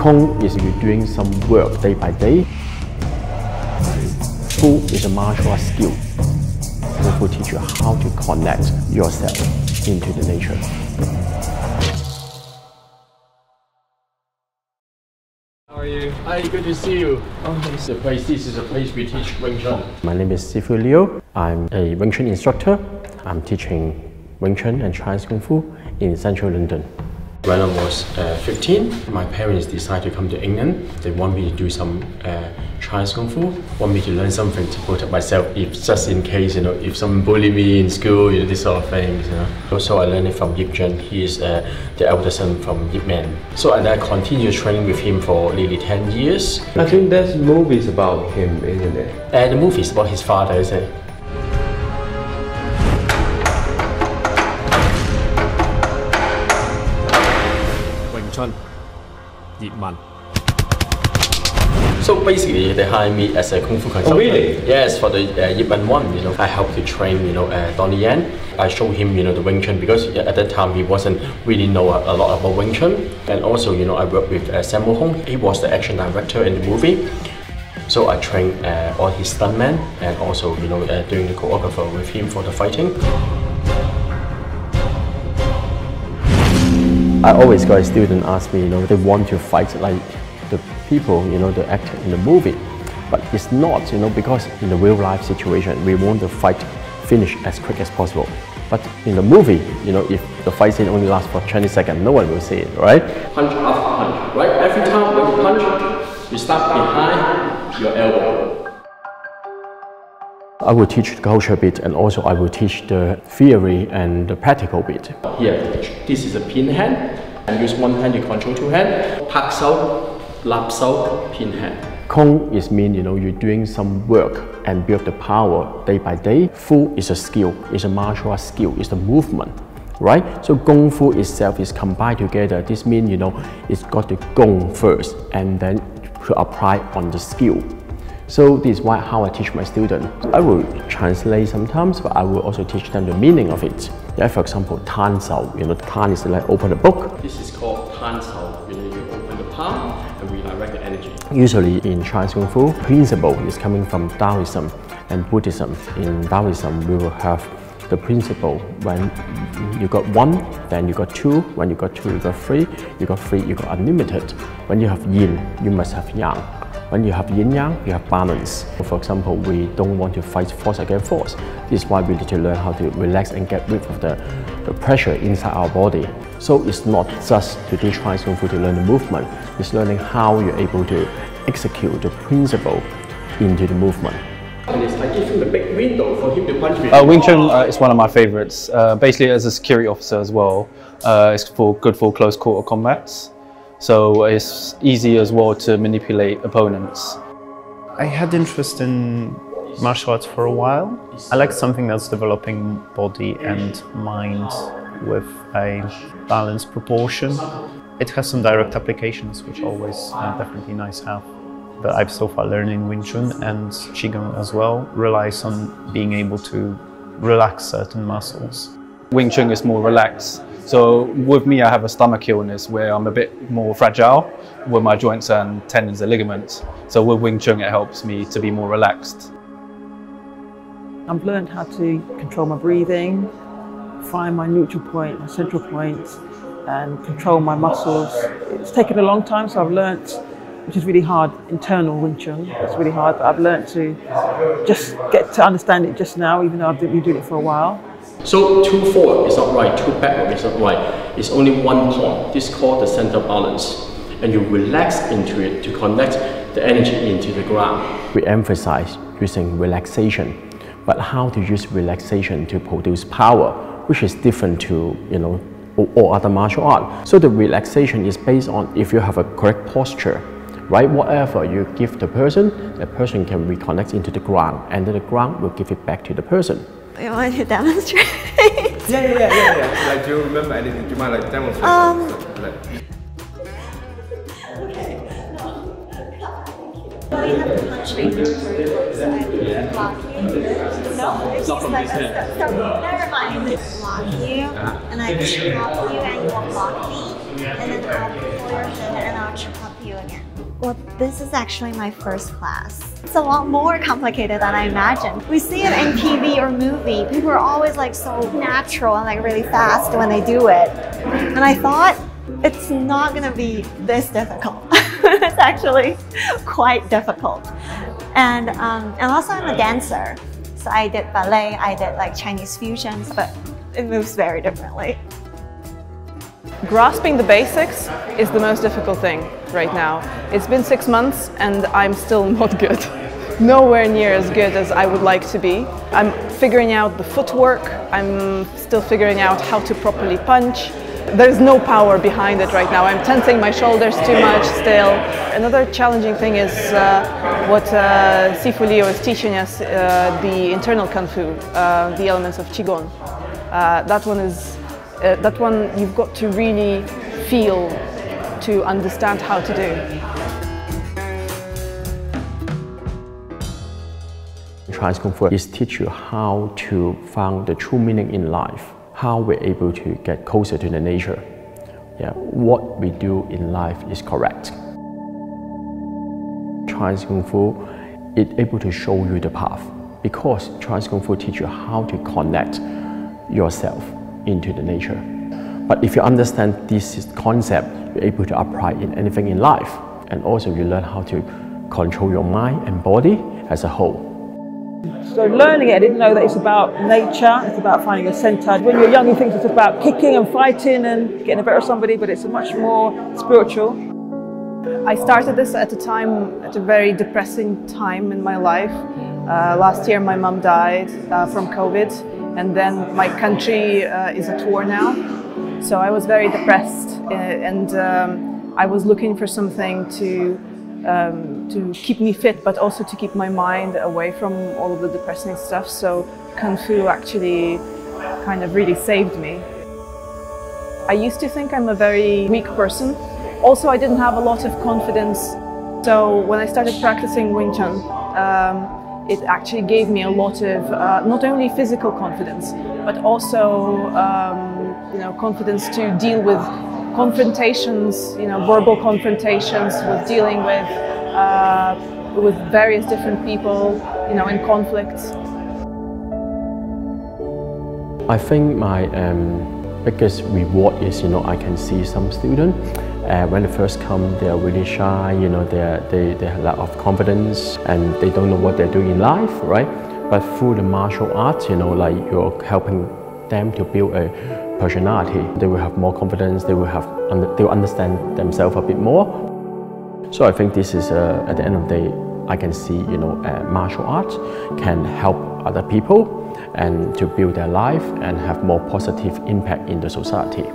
Kung is you doing some work day by day. Fu is a martial art skill. Kung Fu teach you how to connect yourself into the nature. How are you? Hi, good to see you. This is a place we teach Wing Chun. My name is Sifu Liu. I'm a Wing Chun instructor. I'm teaching Wing Chun and Chinese Kung Fu in central London. When I was 15, my parents decided to come to England. They want me to do some Chinese Kung Fu, want me to learn something to protect myself, if just in case, if someone bully me in school, this sort of things, Also, I learned it from Yip Chun. He is the eldest son from Yip Man. So and I continued training with him for nearly 10 years. I think there's movies about him, isn't it? The movie is about his father, isn't it? Wing Chun, Yip Man. So basically, they hired me as a Kung Fu consultant. Oh really? Yes, for the Yip Man 1, I helped to train, Donnie Yen. I showed him, the Wing Chun because at that time he wasn't really know a lot about Wing Chun. And also, I worked with Sammo. He was the action director in the movie. So I trained all his stuntmen and also, doing the choreographer with him for the fighting. I always got a student ask me, they want to fight like the people, the actor in the movie. But it's not, because in the real life situation, we want the fight finish as quick as possible. But in the movie, if the fight scene only lasts for 20 seconds, no one will see it, right? Punch after punch, right? Every time when you punch, you start behind your elbow. I will teach the culture bit and also I will teach the theory and the practical bit. Here, this is a pin hand. And use one hand to control two hands. Pak sau, lap sau, pin hand. Kung is mean, you're doing some work and build the power day by day. Fu is a skill, it's a martial art skill, it's the movement, right? So Kung Fu itself is combined together. This means, it's got the Gong first and then to apply on the skill. So this is how I teach my students. I will translate sometimes, but I will also teach them the meaning of it. Yeah, for example, Tan Sao, Tan is like open a book. This is called Tan Sao, you open the palm and redirect the energy. Usually in Chinese Kung Fu, principle is coming from Taoism and Buddhism. In Taoism, we will have the principle when you got one, then you got two, when you got two, you got three, you got three, you got unlimited. When you have yin, you must have yang. When you have yin-yang, you have balance. For example, we don't want to fight force against force. This is why we need to learn how to relax and get rid of the pressure inside our body. So it's not just to teach Chinese Kung Fu to learn the movement, it's learning how you're able to execute the principle into the movement. And it's like giving the big window for him to punch me. Wing Chun is one of my favorites. Basically, as a security officer as well, it's good for close quarter combats. So it's easy as well to manipulate opponents. I had interest in martial arts for a while. I like something that's developing body and mind with a balanced proportion. It has some direct applications, which always definitely nice to have. But I've so far learned in Wing Chun and Qigong as well relies on being able to relax certain muscles. Wing Chun is more relaxed. So with me, I have a stomach illness where I'm a bit more fragile with my joints and tendons and ligaments. So with Wing Chun, it helps me to be more relaxed. I've learned how to control my breathing, find my neutral point, my central point, and control my muscles. It's taken a long time, so I've learned, which is really hard, internal Wing Chun. It's really hard, but I've learned to just get to understand it just now, even though I've been doing it for a while. So 2 forward is not right, 2 backward is not right. It's only one point. This is called the center balance. And you relax into it to connect the energy into the ground. We emphasize using relaxation, but how to use relaxation to produce power, which is different to, all other martial art. So the relaxation is based on if you have a correct posture, right? Whatever you give the person can reconnect into the ground, and then the ground will give it back to the person. You want to demonstrate? Yeah. Like, do you remember anything? Do you mind like demonstrating? Okay. No. You have to punch me through, so I can block you. No, it's just like a so never mind. Block you, and I chop you, and you will block me, and then I'll pull your hand, and I'll chop you again. Well, this is actually my first class. It's a lot more complicated than I imagined. We see it in TV or movie. People are always like so natural and like really fast when they do it. And I thought, it's not gonna be this difficult. It's actually quite difficult. And also I'm a dancer. So I did ballet, I did like Chinese fusions, but it moves very differently. Grasping the basics is the most difficult thing right now. It's been 6 months and I'm still not good. Nowhere near as good as I would like to be. I'm figuring out the footwork, I'm still figuring out how to properly punch. There's no power behind it right now. I'm tensing my shoulders too much still. Another challenging thing is what Sifu Liu is teaching us, the internal Kung Fu, the elements of Qigong. That one you've got to really feel to understand how to do. Chinese Kung Fu is teach you how to find the true meaning in life, how we're able to get closer to the nature. Yeah, what we do in life is correct. Chinese Kung Fu is able to show you the path because Chinese Kung Fu teach you how to connect yourself into the nature. But if you understand this concept, you're able to apply in anything in life. And also you learn how to control your mind and body as a whole. So learning it, I didn't know that it's about nature, it's about finding a center. When you're young, you think it's about kicking and fighting and getting the better of somebody, but it's much more spiritual. I started this at a very depressing time in my life. Last year my mum died from COVID, and then my country is at war now. So I was very depressed and I was looking for something to keep me fit, but also to keep my mind away from all of the depressing stuff. So Kung Fu actually kind of really saved me. I used to think I'm a very weak person. Also, I didn't have a lot of confidence. So when I started practicing Wing Chun, it actually gave me a lot of not only physical confidence, but also confidence to deal with confrontations, verbal confrontations, with dealing with various different people, in conflicts. I think my biggest reward is, I can see some students when they first come, they are really shy. They have a lack of confidence and they don't know what they're doing in life, right? But through the martial arts, like you're helping them to build a personality. They will have more confidence. They will understand themselves a bit more. So I think this is at the end of the day, I can see martial arts can help other people and to build their life and have more positive impact in the society.